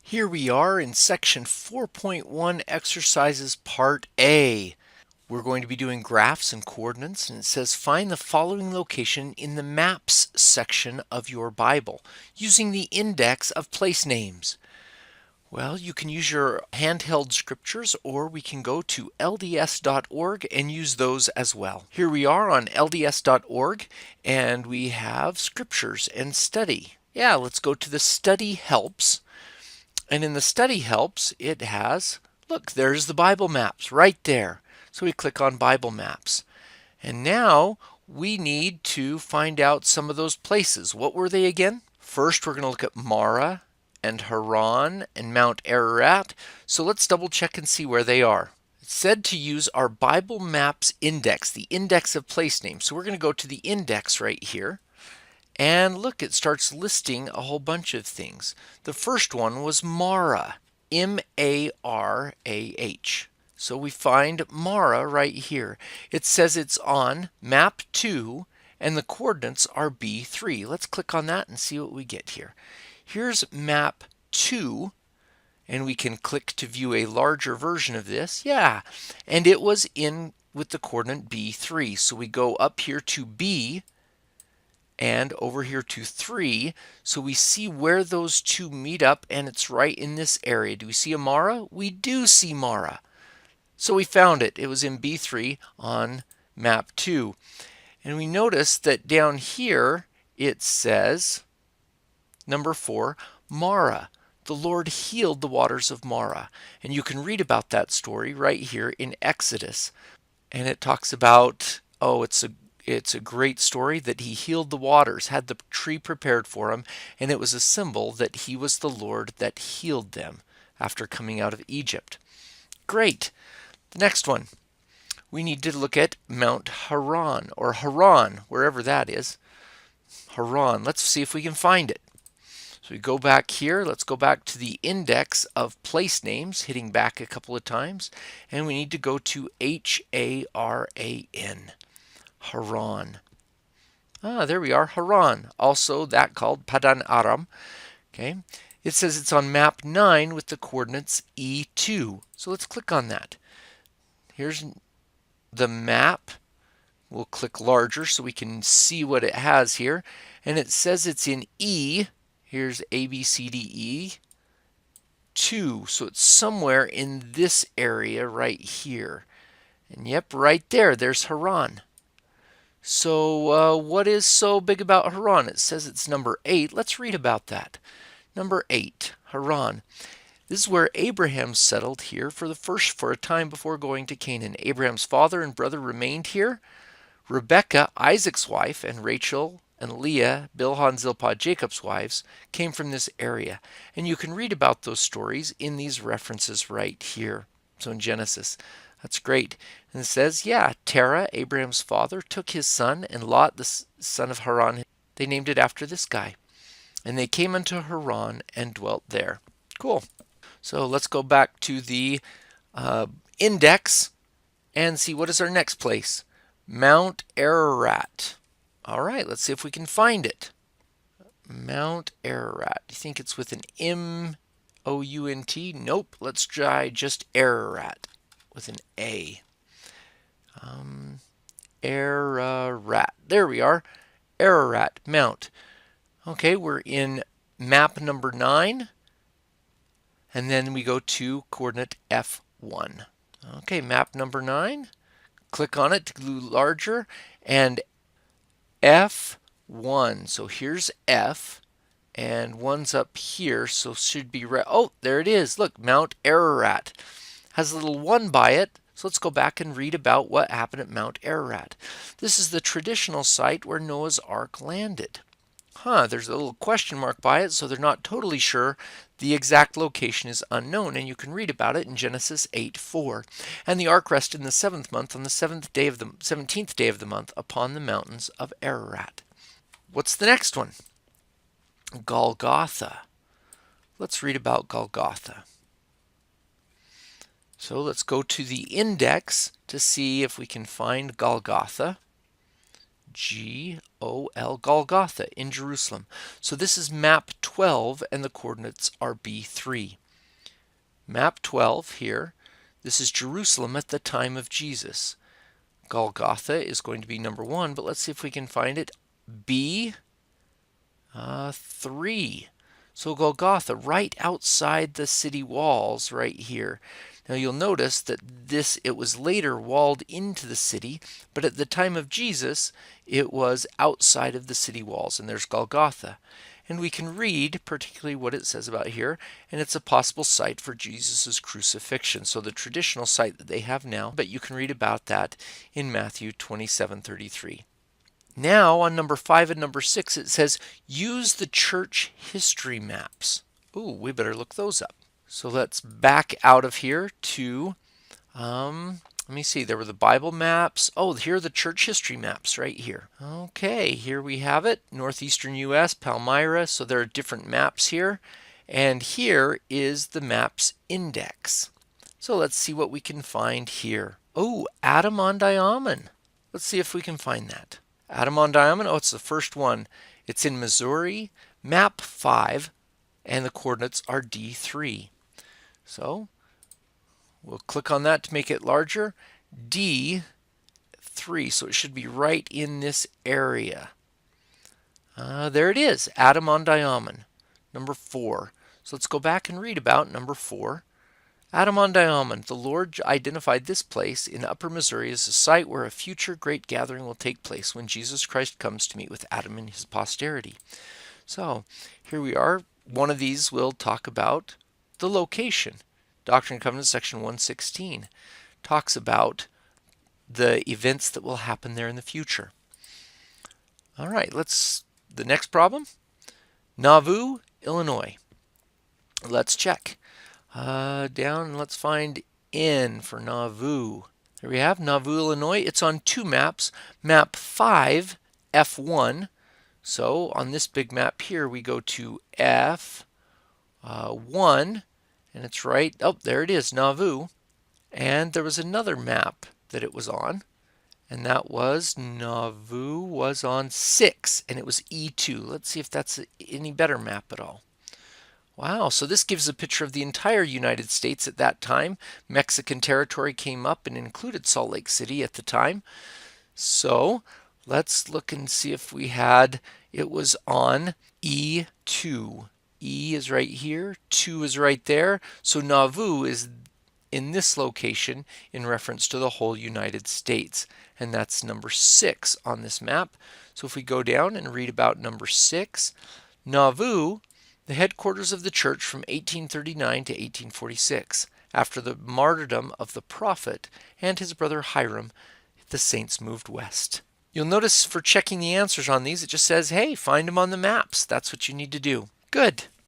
Here we are in section 4.1 exercises part A. We're going to be doing graphs and coordinates, and it says find the following location in the maps section of your Bible using the index of place names. Well, you can use your handheld scriptures, or we can go to lds.org and use those as well. Here we are on lds.org, and we have scriptures and study. Yeah, let's go to the study helps. And in the study helps, it has, look, there's the Bible maps right there. So we click on Bible maps. And now we need to find out some of those places. What were they again? First, we're going to look at Marah and Haran and Mount Ararat. So let's double check and see where they are. It's said to use our Bible Maps index, the index of place names. So we're going to go to the index right here. And look, it starts listing a whole bunch of things. The first one was Marah, M-A-R-A-H. So we find Marah right here. It says it's on map 2 and the coordinates are B3. Let's click on that and see what we get here. Here's map 2, and we can click to view a larger version of this. Yeah, and it was in with the coordinate B3. So we go up here to B and over here to 3, so we see where those two meet up, and it's right in this area. Do we see a Marah? We do see Marah. So we found it. It was in B3 on map 2. And we notice that down here it says, number 4, Marah. The Lord healed the waters of Marah. And you can read about that story right here in Exodus. And it talks about, it's a great story that he healed the waters, had the tree prepared for him, and it was a symbol that he was the Lord that healed them after coming out of Egypt. Great. The next one, we need to look at Mount Haran, or Haran, wherever that is. Haran. Let's see if we can find it. So we go back here. Let's go back to the index of place names, hitting back a couple of times, and we need to go to Haran. Haran. There we are, Haran. Also that called Padan Aram. Okay. It says it's on map 9 with the coordinates E2. So let's click on that. Here's the map. We'll click larger so we can see what it has here. And it says it's in E. Here's ABCDE 2. So it's somewhere in this area right here. And yep, right there, there's Haran. So what is so big about Haran? It says it's number 8. Let's read about that. Number 8, Haran. This is where Abraham settled here for a time before going to Canaan. Abraham's father and brother remained here. Rebekah, Isaac's wife, and Rachel and Leah, Bilhah and Zilpah, Jacob's wives, came from this area. And you can read about those stories in these references right here. So in Genesis. That's great. And it says, yeah, Terah, Abraham's father, took his son, and Lot, the son of Haran, they named it after this guy. And they came unto Haran and dwelt there. Cool. So let's go back to the index and see what is our next place. Mount Ararat. All right, let's see if we can find it. Mount Ararat. Do you think it's with an M-O-U-N-T? Nope. Let's try just Ararat with an A. Ararat. There we are. Ararat Mount. Okay, we're in map number 9. And then we go to coordinate F1. Okay, map number 9. Click on it to do larger. And F1. So here's F. And 1's up here, so should be right. Oh, there it is. Look, Mount Ararat. Has a little 1 by it. So let's go back and read about what happened at Mount Ararat. This is the traditional site where Noah's Ark landed. There's a little question mark by it, so they're not totally sure. The exact location is unknown, and you can read about it in Genesis 8:4. And the ark rested in the 7th month on the 17th day of the month upon the mountains of Ararat. What's the next one? Golgotha. Let's read about Golgotha. So let's go to the index to see if we can find Golgotha. G-O-L, Golgotha in Jerusalem. So this is map 12 and the coordinates are B3. Map 12 here, this is Jerusalem at the time of Jesus. Golgotha is going to be number 1, but let's see if we can find it. B3. So Golgotha, right outside the city walls right here. Now you'll notice that it was later walled into the city, but at the time of Jesus, it was outside of the city walls, and there's Golgotha. And we can read particularly what it says about here, and it's a possible site for Jesus' crucifixion. So the traditional site that they have now, but you can read about that in Matthew 27:33. Now on number 5 and number 6, it says use the church history maps. Ooh, we better look those up. So let's back out of here to, let me see, there were the Bible maps. Oh, here are the church history maps right here. Okay, here we have it, northeastern U.S., Palmyra. So there are different maps here. And here is the maps index. So let's see what we can find here. Oh, Adam-ondi-Ahman. Let's see if we can find that. Adam-ondi-Ahman, oh, it's the first one. It's in Missouri, map 5, and the coordinates are D3. So we'll click on that to make it larger. D3, so it should be right in this area. There it is, Adam-ondi-Ahman, number 4. So let's go back and read about number 4. Adam-ondi-Ahman, the Lord identified this place in Upper Missouri as a site where a future great gathering will take place when Jesus Christ comes to meet with Adam and his posterity. So here we are. One of these will talk about the location. Doctrine and Covenants, section 116, talks about the events that will happen there in the future. All right, the next problem, Nauvoo, Illinois. Let's check. Down, and let's find N for Nauvoo. There we have Nauvoo, Illinois. It's on 2 maps. Map 5, F1. So on this big map here, we go to F1, and it's right, oh, there it is, Nauvoo. And there was another map that it was on, and that was Nauvoo was on 6, and it was E2. Let's see if that's any better map at all. Wow, so this gives a picture of the entire United States at that time. Mexican territory came up and included Salt Lake City at the time. So let's look and see if we had, it was on E2. E is right here, 2 is right there. So Nauvoo is in this location in reference to the whole United States. And that's number 6 on this map. So if we go down and read about number 6, Nauvoo, the headquarters of the church from 1839 to 1846. After the martyrdom of the prophet and his brother Hiram, the saints moved west. You'll notice for checking the answers on these, it just says, hey, find them on the maps. That's what you need to do. Good.